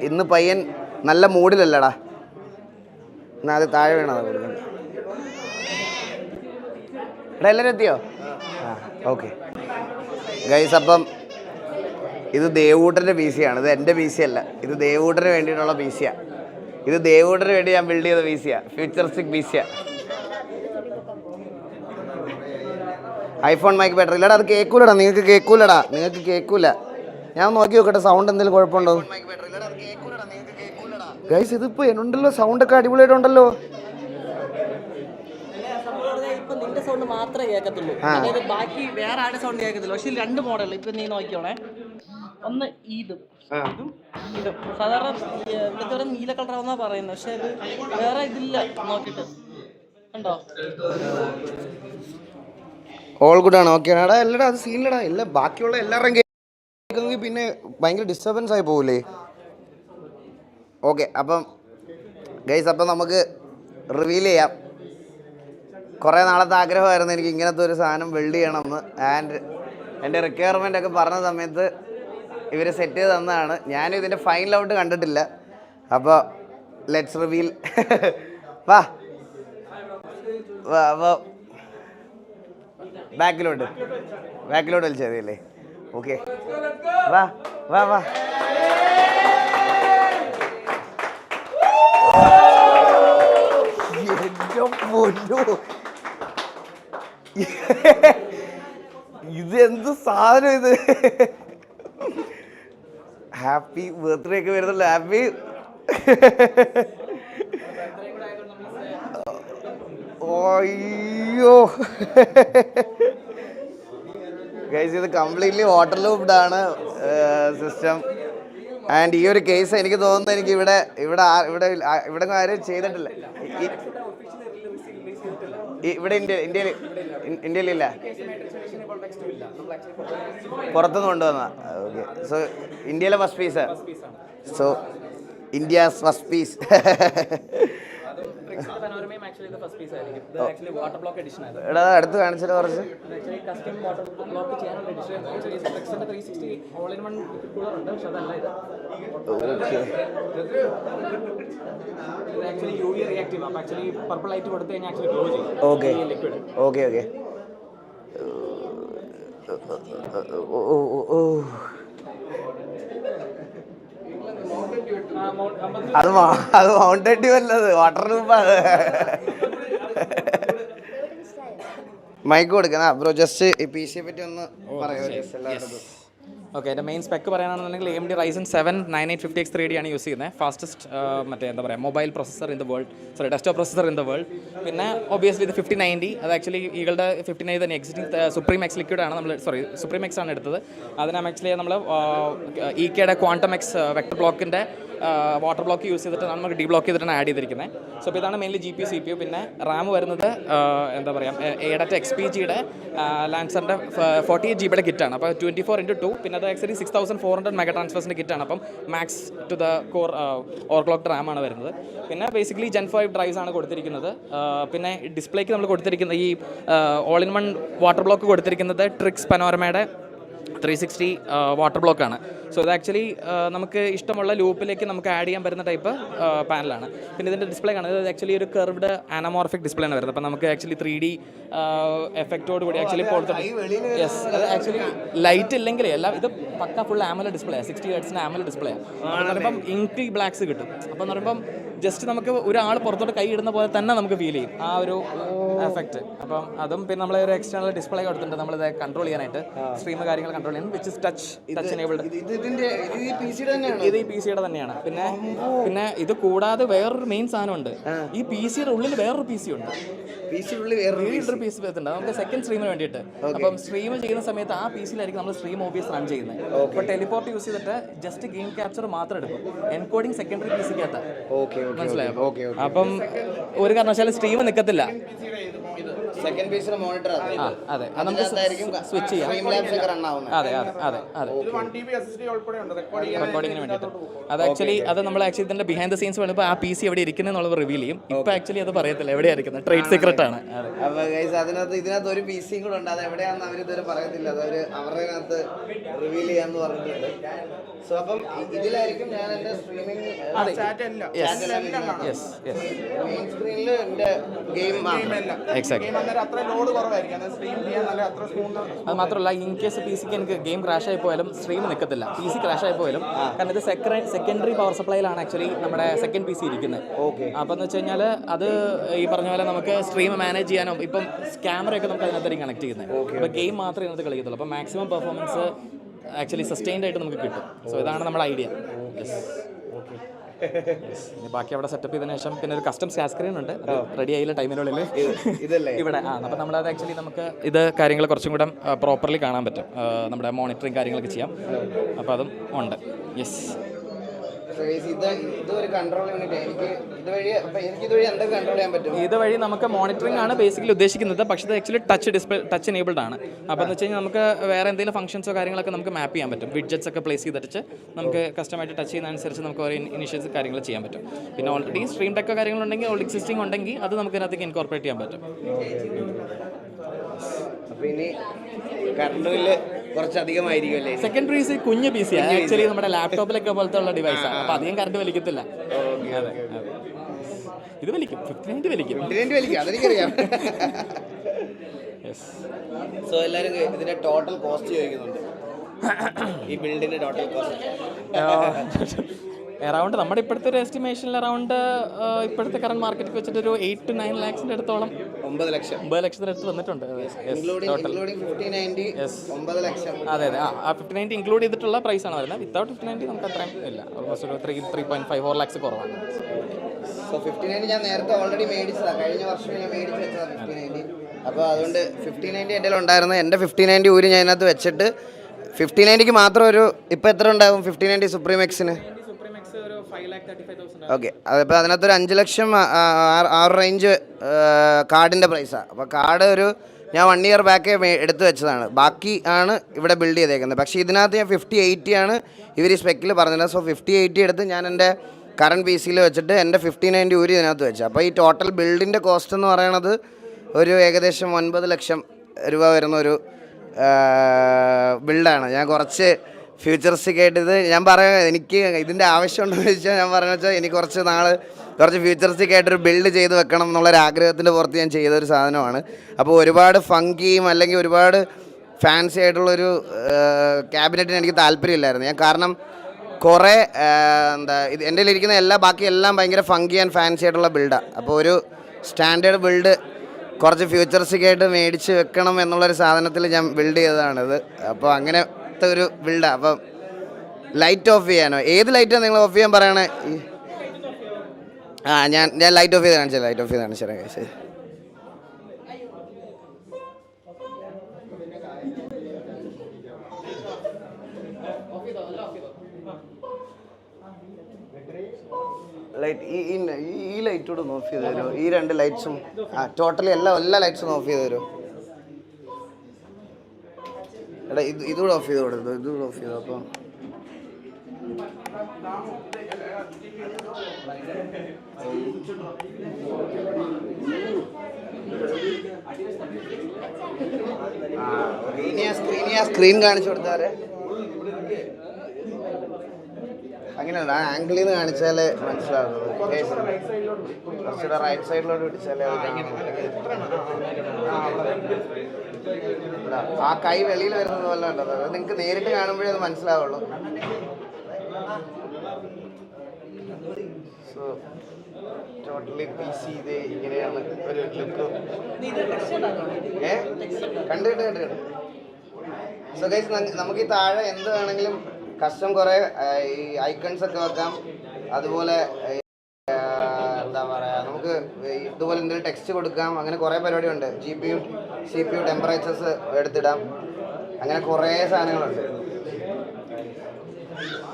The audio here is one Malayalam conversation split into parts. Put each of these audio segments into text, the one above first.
ഇന്ന് പയ്യൻ നല്ല മൂഡിലല്ലടാ. എന്നാൽ അത് താഴെ വേണം കൊടുക്കണ്ട. എടാ എല്ലാവരും എത്തിയോ? ഓക്കെ ഗൈസ്, അപ്പം ഇത് ദേവൂട്ടൻ്റെ പി സിയാണ്. ഇത് എൻ്റെ പി സി അല്ല, ഇത് ദേവൂട്ടന് വേണ്ടിയിട്ടുള്ള പി സിയാണ്. ഇത് ദേവൂട്ടന് വേണ്ടി ഞാൻ ബിൽഡ് ചെയ്ത പി സിയാണ്, ഫ്യൂച്ചറിസ്റ്റിക് പി സിയാണ്. ഐഫോൺ മൈക്ക് ബാറ്ററി ഇല്ലടാ, അത് കേൾക്കൂലടാ, നിങ്ങൾക്ക് കേൾക്കൂല. ഞാൻ നോക്കി നോക്കട്ടെ സൗണ്ട് എന്തെങ്കിലും കുഴപ്പമുണ്ടോ ഗൈസ്. ഇതിപ്പോൾ എന്നുണ്ടല്ലോ, സൗണ്ടൊക്കെ അടിപൊളിയായിട്ടുണ്ടല്ലോ. സൗണ്ട് മാത്രമേ കേൾക്കത്തുള്ളൂ, അതായത് ബാക്കി വേറെ ആരുടെ സൗണ്ട് കേൾക്കത്തില്ല. പക്ഷെ രണ്ട് മോഡൽ ഇപ്പൊ നീ നോക്കിയോണേ, ഒന്ന് ഇതും സാധാരണ ഇവിടുത്തെ നീല കളറാണെന്നാ പറയുന്നത്, പക്ഷെ അത് വേറെ ഇതില്ല. നോക്കിട്ട് ഉണ്ടോ? ഓൾ ഗുഡ് ആണ്. ഓക്കെ ആടാ, അല്ലടാ അത് സീനിലടാ. എല്ലാം ബാക്കിയുള്ള എല്ലാവരുടെയും കേൾക്കുമെങ്കിൽ പിന്നെ ഭയങ്കര ഡിസ്റ്റർബൻസ് ആയി പോകില്ലേ. ഓക്കെ, അപ്പം ഗൈസ്, അപ്പം നമുക്ക് റിവീൽ ചെയ്യാം. കുറേ നാളത്തെ ആഗ്രഹമായിരുന്നു എനിക്ക് ഇങ്ങനത്തെ ഒരു സാധനം ബിൽഡ് ചെയ്യണമെന്ന്. ആൻഡ് എൻ്റെ റിക്വയർമെൻ്റ് ഒക്കെ പറഞ്ഞ സമയത്ത് ഇവർ സെറ്റ് ചെയ്ത് തന്നതാണ്. ഞാനും ഇതിൻ്റെ ഫൈനൽ ഔട്ട് കണ്ടിട്ടില്ല. അപ്പോൾ ലെറ്റ്സ് റിവീൽ. വാ അപ്പോൾ ബാക്കിലോട്ട് വലിച്ചു മതിയല്ലേ? ഓക്കെ, വാ വാ വാ. ഇത് എന്ത് സാധനം ഇത്? ഹാപ്പി ബർത്ത്ഡേ ഒക്കെ വരുന്നല്ലോ. ഹാപ്പി അയ്യോ ഗൈസ്, ഇത് കംപ്ലീറ്റ്ലി വാട്ടർ ലൂപ്ഡ് ആണ് സിസ്റ്റം. ആൻഡ് ഈ ഒരു കേസ് എനിക്ക് തോന്നുന്നത് എനിക്ക് ഇവിടെ ആരും ചെയ്തിട്ടില്ല. ഇവിടെ ഇന്ത്യയിലില്ല, പുറത്തുനിന്ന് കൊണ്ടുവന്ന. ഓക്കെ, സോ ഇന്ത്യയിലെ first piece. So India's first piece. എടാ അടുത്ത് കാണിച്ചിട്ട് കുറച്ച്. Okay okay okay. അത് മൗണ്ടൻ ഡ്യൂ അല്ലത്, വാട്ടർ ലൂപ്പാണ്. മൈക്ക് കൊടുക്കുന്ന ബ്രോ, ജസ്റ്റ് ഈ പി സിയെ പറ്റി ഒന്ന് പറയുമോ എല്ലാവരും? ഓക്കെ, എൻ്റെ മെയിൻ സ്പെക്ക് പറയാനാണെന്നുണ്ടെങ്കിൽ AMD Ryzen 7 9850X 3D ആണ് യൂസ് ചെയ്യുന്നത്. ഫാസ്റ്റസ്റ്റ് എന്താ പറയുക mobile processor in the world, desktop processor in the world. പിന്നെ ഒബിയസ്ലി ഇത് 5090, അത് ആക്ച്വലി ഈകളുടെ 5090 തന്നെ എക്സിറ്റിംഗ് സുപ്രീം എക്സ് ലിക്വിഡ് ആണ് നമ്മൾ, സുപ്രീം എക്സ് ആണ് എടുത്തത്. അതിന് ആക്ച്വലി നമ്മൾ EKയുടെ ക്വാണ്ടം എക്സ് വെക്ടർ ബ്ലോക്കിൻ്റെ വാട്ടർ ബ്ലോക്ക് യൂസ് ചെയ്തിട്ടാണ് നമുക്ക് ഡീബ്ലോക്ക് ചെയ്തിട്ടാണ് ആഡ് ചെയ്തിരിക്കുന്നത്. സോ അപ്പോൾ ഇതാണ് മെയിൻലി GPU CPU. പിന്നെ റാം വരുന്നത് എന്താ പറയുക ADAT XPGയുടെ ലാൻസറിൻ്റെ 48 GB കിറ്റാണ്. അപ്പോൾ 24x2. പിന്നെ അത് ആക്ച്വലി 6400 മെഗാ ട്രാൻസ്ഫേഴ്സിൻ്റെ കിറ്റാണ്. അപ്പം മാക്സ് ടു ദ കോർ ഓവർക്ലോക്ക്ഡ് റാമാണ് വരുന്നത്. പിന്നെ ബേസിക്കലി Gen 5 ഡ്രൈവ്സ് ആണ് കൊടുത്തിരിക്കുന്നത്. പിന്നെ ഡിസ്പ്ലേക്ക് നമ്മൾ കൊടുത്തിരിക്കുന്ന ഈ all in one water block കൊടുത്തിരിക്കുന്നത് ട്രിക്സ് പനോരമയുടെ 360 വാട്ടർ ബ്ലോക്കാണ്. സോ ഇത് ആക്ച്വലി നമുക്ക് ഇഷ്ടമുള്ള ലൂപ്പിലേക്ക് നമുക്ക് ആഡ് ചെയ്യാൻ പറ്റുന്ന ടൈപ്പ് പാനലാണ്. പിന്നെ ഇതിൻ്റെ ഡിസ്പ്ലേ ആണ്, ഇത് ആക്ച്വലി ഒരു കർവ്ഡ് ആനമോർഫിക് ഡിസ്പ്ലേ ആണ് വരുന്നത്. അപ്പോൾ നമുക്ക് ആക്ച്വലി 3D എഫക്റ്റോട് കൂടി ആക്ച്വലി യെസ്, അത് ആക്ച്വലി ലൈറ്റ് ഇല്ലെങ്കിൽ എല്ലാം ഇത് പക്ക full AMOLED display, 60 Hz AMOLED display. എന്ന് പറയുമ്പം ഇങ്കി ബ്ലാക്സ് കിട്ടും. അപ്പോൾ എന്ന് പറയുമ്പം ജസ്റ്റ് നമുക്ക് ഒരാൾ പുറത്തോട്ട് കൈ ഇടുന്ന പോലെ തന്നെ നമുക്ക് ഫീൽ ചെയ്യും ആ ഒരു എഫക്റ്റ്. അപ്പം അതും പിന്നെ നമ്മൾ ഒരു എക്സ്റ്റേണൽ ഡിസ്പ്ലേ കൊടുത്തിട്ടുണ്ട് നമ്മളിത് കൺട്രോൾ ചെയ്യാനായിട്ട്, സ്ട്രീം കാര്യങ്ങൾ കൺട്രോൾ ചെയ്യാൻ, വിച്ച് ഇസ് ടച്ച് എനേബിൾഡ്. ഇത് ഈ PC-യുടെ തന്നെയാണ്. പിന്നെ ഇത് കൂടാതെ വേറൊരു മെയിൻ സാധനമുണ്ട്. ഈ PC-യുടെ ഉള്ളിൽ വേറൊരു PC ഉണ്ട്. വേറൊരു PC ഉണ്ട് നമുക്ക് സെക്കൻഡ് സ്ട്രീമിന് വേണ്ടിയിട്ട്. അപ്പം സ്ട്രീം ചെയ്യുന്ന സമയത്ത് ആ PC-യിലായിരിക്കും നമ്മൾ സ്ട്രീം OBS റൺ ചെയ്യുന്നത്. ഇപ്പോൾ ടെലിപോർട്ട് യൂസ് ചെയ്തിട്ട് ജസ്റ്റ് ഗെയിം ക്യാപ്ചർ മാത്രം എടുക്കും. എൻകോഡിങ് സെക്കൻഡറി PC-ക്കകത്ത്, മനസ്സിലായോ? അപ്പം ഒരു കാരണവശാലും സ്ട്രീം നിൽക്കത്തില്ല. സെക്കൻഡ് പീസിന് മോണിറ്റർ ആ അതെ അത് നമുക്ക് സ്വിച്ച് ചെയ്യാം. അതെ അതെ അതെ അതെ റെക്കോർഡിങ്ങിന് വേണ്ടിയിട്ട്. അത് ആക്ച്വലി നമ്മൾ ആക്ച്വലി ഇതിന്റെ ബിഹൈൻഡ് ദ സീൻസ് വേണമെങ്കിൽ ആ PC എവിടെ ഇരിക്കുന്നത് എന്നുള്ളത് റിവീൽ ചെയ്യും. ഇപ്പൊ ആക്ച്വലി അത് പറയത്തില്ല എവിടെയാണ് ഇരിക്കുന്നത്, ട്രേഡ് സീക്രട്ട് ആണ്. ഇതിനകത്ത് ഒരു PC കൂടെ ഉണ്ട്, അത് എവിടെയാണെന്ന് അവർ ഇതുവരെ പറയത്തില്ല, അത് അവരുടെ അകത്ത് റിവീൽ ചെയ്യാന്ന് പറഞ്ഞിട്ടുണ്ട്. സോ അപ്പം ഇതിലായിരിക്കും ഞാൻ എന്റെ സ്ട്രീമിംഗ് മെയിൻ സ്ക്രീനിൽ എന്റെ ഗെയിം അത് മാത്രമല്ല ഇൻ കേസ് PC എനിക്ക് ഗെയിം ക്രാഷ് ആയി പോയാലും സ്ട്രീം നിൽക്കത്തില്ല. PC ക്രാഷ് ആയി പോയാലും കാരണം ഇത് സെക്കൻഡറി പവർ സപ്ലൈയിലാണ് ആക്ച്വലി നമ്മുടെ സെക്കൻഡ് PC ഇരിക്കുന്നത്. അപ്പോൾ എന്ന് വെച്ച് കഴിഞ്ഞാൽ അത് ഈ പറഞ്ഞ പോലെ നമുക്ക് സ്ട്രീം മാനേജ് ചെയ്യാനോ ഇപ്പം ക്യാമറയൊക്കെ നമുക്ക് അതിനകത്തായിരിക്കും കണക്ട് ചെയ്യുന്നത്. അപ്പോൾ ഗെയിം മാത്രമേ ഇതിനകത്ത് കളിക്കത്തുള്ളൂ. അപ്പോൾ മാക്സിമം പെർഫോമൻസ് ആക്ച്വലി സസ്റ്റെയിൻഡ് ആയിട്ട് നമുക്ക് കിട്ടും. സോ ഇതാണ് നമ്മുടെ ഐഡിയ. ബാക്കി അവിടെ സെറ്റപ്പ് ചെയ്തതിനു ശേഷം പിന്നെ ഒരു കസ്റ്റം സ്കാൻ സ്ക്രീൻ ഉണ്ട്, റെഡി ആയില്ല ടൈമിനുള്ളിൽ ഇവിടെ. അപ്പോൾ നമ്മളത് ആക്ച്വലി നമുക്ക് ഇത് കാര്യങ്ങൾ കുറച്ചും കൂടെ പ്രോപ്പർലി കാണാൻ പറ്റും. നമ്മുടെ മോണിറ്ററിങ് കാര്യങ്ങളൊക്കെ ചെയ്യാം. അപ്പോൾ അതും ഉണ്ട്. യെസ്, ഇതുവഴി നമുക്ക് മോണിറ്ററിംഗ് ആണ് ബേസിക്കലി ഉദ്ദേശിക്കുന്നത്. പക്ഷേ ഇത് ആക്ച്വലി ടച്ച് എനേബിൾഡ് ആണ്. അപ്പോൾ എന്ന് വെച്ച് കഴിഞ്ഞാൽ നമുക്ക് വേറെ എന്തെങ്കിലും ഫംഗ്ഷൻസോ കാര്യങ്ങളൊക്കെ നമുക്ക് മാപ്പ് ചെയ്യാൻ പറ്റും. വിഡ്ജറ്റ്സ് ഒക്കെ പ്ലേസ് ചെയ്തിട്ട് നമുക്ക് കസ്റ്റമായിട്ട് ടച്ച് ചെയ്യുന്നതനുസരിച്ച് നമുക്ക് ഓരോ ഇനിഷ്യൽസ് കാര്യങ്ങൾ ചെയ്യാൻ പറ്റും. പിന്നെ ഓൾറെഡി സ്ട്രീം ടെക്കോ കാര്യങ്ങളുണ്ടെങ്കിൽ ഓൾറെഡി എക്സിസ്റ്റിംഗ് ഉണ്ടെങ്കിൽ അത് നമുക്ക് ഇതിനകത്തേക്ക് ഇൻകോർപ്പറേറ്റ് ചെയ്യാൻ പറ്റും. അപ്പോൾ ഇനി കറണ്ട് ബില്ല് കുറച്ചധികമായിരിക്കുമല്ലേ? സെക്കൻഡ് PC കുഞ്ഞ് PC ആണ് ആക്ച്വലി, നമ്മുടെ ലാപ്ടോപ്പിലൊക്കെ പോലത്തെ ഉള്ള ഡിവൈസാണ്. അപ്പോൾ അധികം കറണ്ട് വലിക്കത്തില്ല. അതെ, ഇത് വലിക്കും 59 വലിക്കും. അതെനിക്കറിയാം. സോ എല്ലാവരും ഇതിന്റെ ടോട്ടൽ കോസ്റ്റ് ചോദിക്കുന്നുണ്ട്. ഈ ബിൽഡിന്റെ ടോട്ടൽ കോസ്റ്റ് അറൗണ്ട് നമ്മുടെ ഇപ്പോഴത്തെ ഒരു എസ്റ്റിമേഷനിൽ അറൗണ്ട് ഇപ്പോഴത്തെ കറണ്ട് മാർക്കറ്റിൽ വെച്ചിട്ട് ഒരു 8 to 9 lakhs അടുത്തോളം 9 ലക്ഷത്തിന് അടുത്ത് വന്നിട്ടുണ്ട്. അതെ അതെ, ആ 5090 ഇൻക്ലൂഡ് ചെയ്തിട്ടുള്ള പ്രൈസാണ് വരുന്നത്. വിത്തൗട്ട് 5090 നമുക്ക് അത്രയും ഇല്ല, ഓൾമോസ്റ്റ് ഒരു 3.54 lakhs കുറവാണ്. സോ 5090 ഞാൻ നേരത്തെ ഓൾറെഡി മേടിച്ചതാണ്, കഴിഞ്ഞ വർഷം ഞാൻ മേടിച്ച് വെച്ചതാണ് 5090. അപ്പോൾ അതുകൊണ്ട് 5090 എൻ്റെ ഉണ്ടായിരുന്നു. എൻ്റെ 5090 ഊരി ഞാൻ അതിനകത്ത് വെച്ചിട്ട് 5090ക്ക് മാത്രം ഒരു ഇപ്പോൾ എത്ര ഉണ്ടാകും 5090 സുപ്രീം എക്സിന്? ഓക്കെ, അതിപ്പോൾ അതിനകത്തൊരു 5 ലക്ഷം ആ റേഞ്ച് കാർഡിൻ്റെ പ്രൈസാണ്. അപ്പോൾ കാർഡ് ഞാൻ 1 year ബാക്കേ എടുത്ത് വെച്ചതാണ്, ബാക്കി ആണ് ഇവിടെ ബിൽഡ് ചെയ്തേക്കുന്നത്. പക്ഷേ ഇതിനകത്ത് ഞാൻ 5080 ആണ് ഇവർ ഈ സ്പെക്കിൽ പറഞ്ഞത്. സോ 5080 എടുത്ത് ഞാൻ എൻ്റെ കറണ്ട് PC വെച്ചിട്ട് എൻ്റെ 5090 ഊരി ഇതിനകത്ത് വെച്ചു. അപ്പോൾ ഈ ടോട്ടൽ ബിൽഡിൻ്റെ കോസ്റ്റ് എന്ന് പറയണത് ഒരു ഏകദേശം 9 ലക്ഷം രൂപ വരുന്ന ഒരു ബിൽഡാണ്. ഞാൻ കുറച്ച് ഫ്യൂച്ചറിസ്റ്റിക് ആയിട്ട് ഞാൻ പറയാം, എനിക്ക് ഇതിൻ്റെ ആവശ്യമുണ്ടെന്ന് വെച്ചാൽ ഞാൻ പറഞ്ഞു വെച്ചാൽ എനിക്ക് കുറച്ച് ഫ്യൂച്ചറിസ്റ്റിക് ആയിട്ടൊരു ബിൽഡ് ചെയ്ത് വെക്കണം എന്നുള്ളൊരു ആഗ്രഹത്തിൻ്റെ പുറത്ത് ഞാൻ ചെയ്തൊരു സാധനമാണ്. അപ്പോൾ ഒരുപാട് ഫങ്കിയും അല്ലെങ്കിൽ ഒരുപാട് ഫാൻസി ആയിട്ടുള്ളൊരു ക്യാബിനറ്റിന് എനിക്ക് താല്പര്യമില്ലായിരുന്നു. കാരണം കുറേ എൻ്റെ കയ്യിലിരിക്കുന്ന ബാക്കി എല്ലാം ഭയങ്കര ഫങ്കി ആൻഡ് ഫാൻസി ആയിട്ടുള്ള ബിൽഡാണ്. അപ്പോൾ ഒരു സ്റ്റാൻഡേർഡ് ബിൽഡ് കുറച്ച് ഫ്യൂച്ചറിസ്റ്റിക് ആയിട്ട് മേടിച്ച് വെക്കണം എന്നുള്ളൊരു സാധനത്തിൽ ഞാൻ ബിൽഡ് ചെയ്തതാണിത്. അപ്പോൾ അങ്ങനത്തെ ഒരു ബിൽഡാണ്. അപ്പം ലൈറ്റ് ഓഫ് ചെയ്യാനോ? ഏത് ലൈറ്റാണ് നിങ്ങൾ ഓഫ് ചെയ്യാൻ പറയണേ? ഞാൻ ലൈറ്റ് ഓഫ് ചെയ്ത് കാണിച്ചത് ശരി. ലൈറ്റ് ഈ ലൈറ്റോട് ഓഫ് ചെയ്ത് തരുമോ? ഈ 2 ലൈറ്റ്സും ടോട്ടലി എല്ലാ ലൈറ്റ്സും ഓഫ് ചെയ്ത് തരുമോ? എടാ ഇതുകൂടെ ഓഫ് ചെയ്ത് കൊടുത്തു, ഇതുകൂടെ ഓഫ് ചെയ്തു. അപ്പോൾ സ്ക്രീൻ കാണിച്ചു കൊടുത്താരെ അങ്ങനെയല്ല, ആ ആംഗിളിൽ നിന്ന് കാണിച്ചാലേ മനസ്സിലാവുന്നത്. കുറച്ചുകൂടെ റൈറ്റ് സൈഡിലോട്ട് പിടിച്ചാലേ ആ കൈ വെളിയിൽ വരുന്നത് പോലെ ഉണ്ടത്. അത് നിങ്ങൾക്ക് നേരിട്ട് കാണുമ്പോഴേ അത് മനസ്സിലാവുള്ളൂ. സോ ടോട്ടലി PC ഇത് ഇങ്ങനെയാണ് ഒരു ലുക്ക്. കണ്ടിട്ട് സോ ഗൈസ്, നമുക്ക് ഈ താഴെ എന്ത് വേണമെങ്കിലും കസ്റ്റം കുറേ ഈ ഐക്കൺസ് ഒക്കെ വെക്കാം. അതുപോലെ എന്താ പറയുക, നമുക്ക് ഇതുപോലെ എന്തെങ്കിലും ടെക്സ്റ്റ് കൊടുക്കാം. അങ്ങനെ കുറേ പരിപാടിയുണ്ട്. GPU CPU ടെമ്പറേച്ചേഴ്സ് എടുത്തിടാം. അങ്ങനെ കുറേ സാധനങ്ങളുണ്ട്.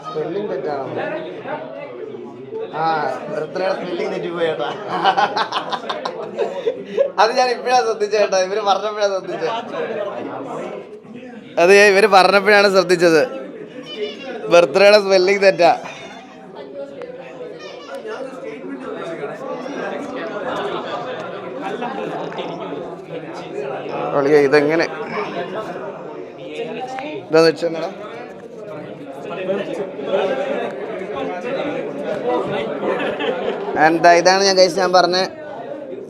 സ്പെല്ലിംഗ് തെറ്റാണ്. ആ ബർത്ത്ഡേ സ്പെല്ലിംഗ് തെറ്റിപ്പോയി ചേട്ടാ. അത് ഞാൻ ഇപ്പോഴാണ് ശ്രദ്ധിച്ചത് കേട്ടോ, ഇവര് പറഞ്ഞപ്പോഴാണ് ശ്രദ്ധിച്ചത്. അത് ഇവര് പറഞ്ഞപ്പോഴാണ് ശ്രദ്ധിച്ചത്, ബർത്ത്ഡേയുടെ സ്പെല്ലിംഗ് തെറ്റാ. ഇതെങ്ങനെ ഇതാന്ന് വെച്ചാ ഇതാണ് ഞാൻ പറഞ്ഞ,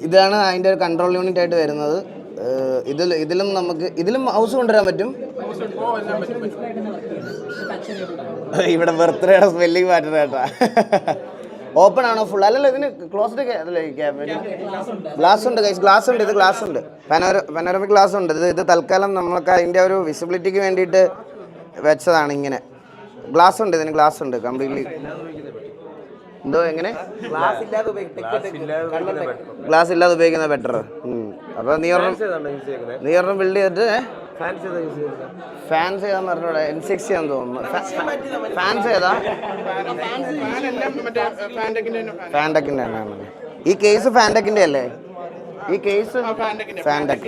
ഇതാണ് അതിൻ്റെ ഒരു കൺട്രോൾ യൂണിറ്റ് ആയിട്ട് വരുന്നത്. ഇതിലും മൗസ് കൊണ്ടുവരാൻ പറ്റും. ഇവിടെ ബർത്ത്ഡേയുടെ സ്പെല്ലിംഗ് മാറ്റണം കേട്ടാ. ഓപ്പൺ ആണോ ഫുൾ? അല്ലല്ലോ, ഇതിന് ക്ലോസ്ഡ് അല്ലേ? ഗ്ലാസ് ഉണ്ട് ഗൈസ്, ഗ്ലാസ് ഉണ്ട്. ഇത് ഗ്ലാസ് ഉണ്ട്, പനോരമിക് ഗ്ലാസ് ഉണ്ട്. ഇത് തൽക്കാലം നമുക്ക് അതിൻ്റെ ഒരു വിസിബിലിറ്റിക്ക് വേണ്ടിയിട്ട് വെച്ചതാണ്. ഇങ്ങനെ ഗ്ലാസ് ഉണ്ട്, ഇതിന് ഗ്ലാസ് ഉണ്ട് കംപ്ലീറ്റ്ലി. എന്തോ എങ്ങനെ ഗ്ലാസ് ഇല്ലാതെ ഉപയോഗിക്കുന്ന ബെറ്റർ. അപ്പോൾ നീ ഒരെണ്ണം ബിൽഡ് ചെയ്തിട്ട് ഫാൻസ് ഏതാന്ന് പറഞ്ഞൂടെ? N60 ആണെന്ന് തോന്നുന്നു. ഫാൻസ് ഏതാ? ഫാൻടെക്കിൻ്റെ തന്നെയാണ്. ഈ കേസ് ഫാൻടെക്കിൻ്റെ അല്ലേ? ഈ കേസ് ഫാൻടെക്.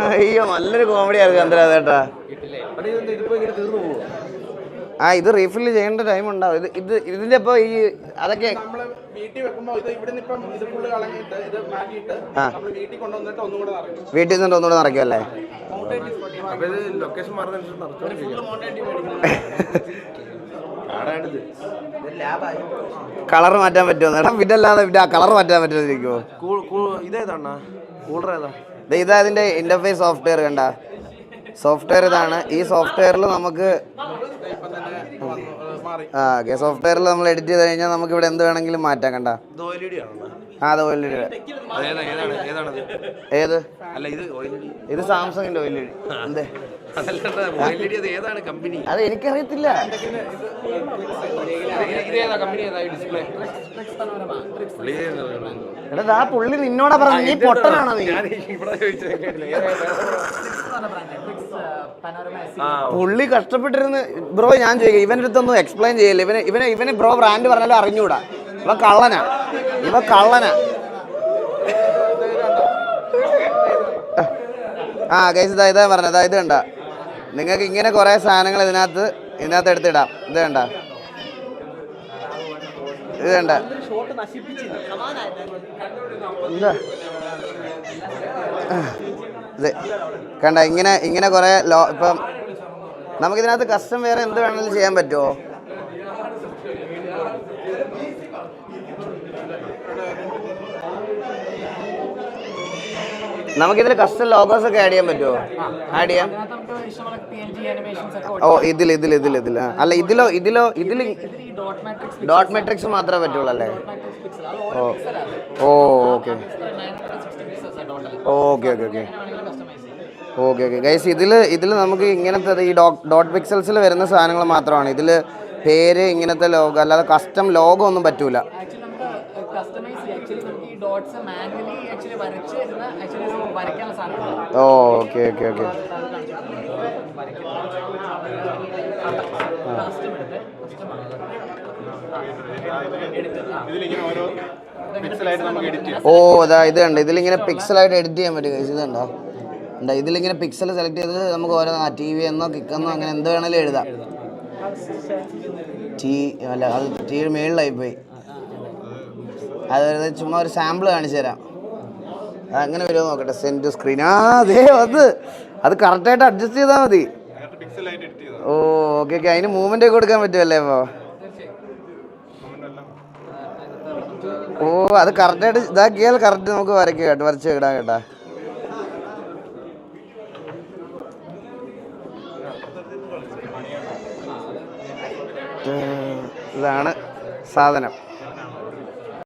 അയ്യോ, നല്ലൊരു കോമഡി ആയിരുന്നു ചന്ദ്ര ചേട്ടാ. ആ, ഇത് റീഫിൽ ചെയ്യേണ്ട ടൈം ഉണ്ടാവും. ഇതിന്റെ ഇപ്പൊ ഈ അതൊക്കെ വീട്ടിൽ നിന്നിട്ട് ഒന്നുകൂടെ നിറയ്ക്കും അല്ലേ? കളർ മാറ്റാൻ പറ്റുമോ? എടാ പിന്നല്ലാതെ പിന്നെ ആ കളർ മാറ്റാൻ പറ്റുമോ? ഇതേതാ കൂളർ ഏതാ? ഇതാ ഇതിന്റെ ഇന്റർഫേസ് സോഫ്റ്റ്വെയർ കണ്ട സോഫ്റ്റ്വെയർ ഇതാണ്. ഈ സോഫ്റ്റ്വെയറിൽ നമുക്ക് സോഫ്റ്റ്വെയറിൽ നമ്മൾ എഡിറ്റ് ചെയ്ത് കഴിഞ്ഞാൽ നമുക്ക് ഇവിടെ എന്ത് വേണമെങ്കിലും മാറ്റാം. കണ്ട അത് OLED. ഏത്? ഇത് സാംസങ്ങിന്റെ OLED. എന്തേ അത് എനിക്കറിയത്തില്ല. എടാ ആ പുള്ളി നിന്നോടാ പറഞ്ഞു, നീ പൊട്ടനാണോ നീ? പുള്ളി കഷ്ടപ്പെട്ടിരുന്ന് ബ്രോ. ഞാൻ ചോദിക്കാം, ഇവൻ്റെ അടുത്തൊന്നും എക്സ്പ്ലെയിൻ ചെയ്യില്ല. ഇവന് ബ്രോ ബ്രാൻഡ് പറഞ്ഞാലും അറിഞ്ഞൂടാ. ഇവ കള്ളനാ. ആ ഗൈസ്, ഇതാ പറഞ്ഞത്. ഇത് കണ്ട, നിങ്ങൾക്ക് ഇങ്ങനെ കുറേ സാധനങ്ങൾ ഇതിനകത്ത് എടുത്തിടാം. ഇത് കണ്ട, എന്താ ഇത് കണ്ട, ഇങ്ങനെ കുറേ ഇപ്പം നമുക്കിതിനകത്ത് കസ്റ്റം വേറെ എന്ത് വേണമെങ്കിലും ചെയ്യാൻ പറ്റുമോ? നമുക്കിതിൽ കസ്റ്റം ലോഗോസ് ഒക്കെ ആഡ് ചെയ്യാൻ പറ്റുമോ? ആഡ് ചെയ്യാം. ഓ ഇതിൽ അല്ല, ഇതിൽ ഡോട്ട് മെട്രിക്സ് മാത്രമേ പറ്റുള്ളൂ അല്ലേ? ഓക്കെ ഗൈസ്, ഇതിൽ നമുക്ക് ഇങ്ങനത്തെ ഈ ഡോട്ട് പിക്സൽസിൽ വരുന്ന സാധനങ്ങൾ മാത്രമാണ്. ഇതിൽ പേര് ഇങ്ങനത്തെ ലോഗോ അല്ലാതെ കസ്റ്റം ലോഗോ ഒന്നും പറ്റൂല. ഓക്കെ ഓ അതാ ഇത് കണ്ട, ഇതിലിങ്ങനെ പിക്സലായിട്ട് എഡിറ്റ് ചെയ്യാൻ പറ്റും. ഇത് കണ്ടോ, ഇതിലിങ്ങനെ പിക്സൽ സെലക്ട് ചെയ്ത് നമുക്ക് ഓരോ TV എന്നോ കിക്കെന്നോ അങ്ങനെ എന്ത് വേണേലും എഴുതാം. അത് TV മേളിലായി പോയി. അത് ചുമ്മാ ഒരു സാമ്പിൾ കാണിച്ചു തരാം. അങ്ങനെ വരുമോ നോക്കട്ടെ. Send to screen. അത് കറക്റ്റായിട്ട് അഡ്ജസ്റ്റ് ചെയ്താൽ മതി. ഓക്കെ അതിന് മൂവ്മെന്റ് ഒക്കെ കൊടുക്കാൻ പറ്റുമല്ലേ? അപ്പോൾ അത് കറക്റ്റായിട്ട് ഇതാക്കിയാൽ കറക്റ്റ് നമുക്ക് വരച്ച് ഇടാം കേട്ടാ. ഇതാണ് സാധനം.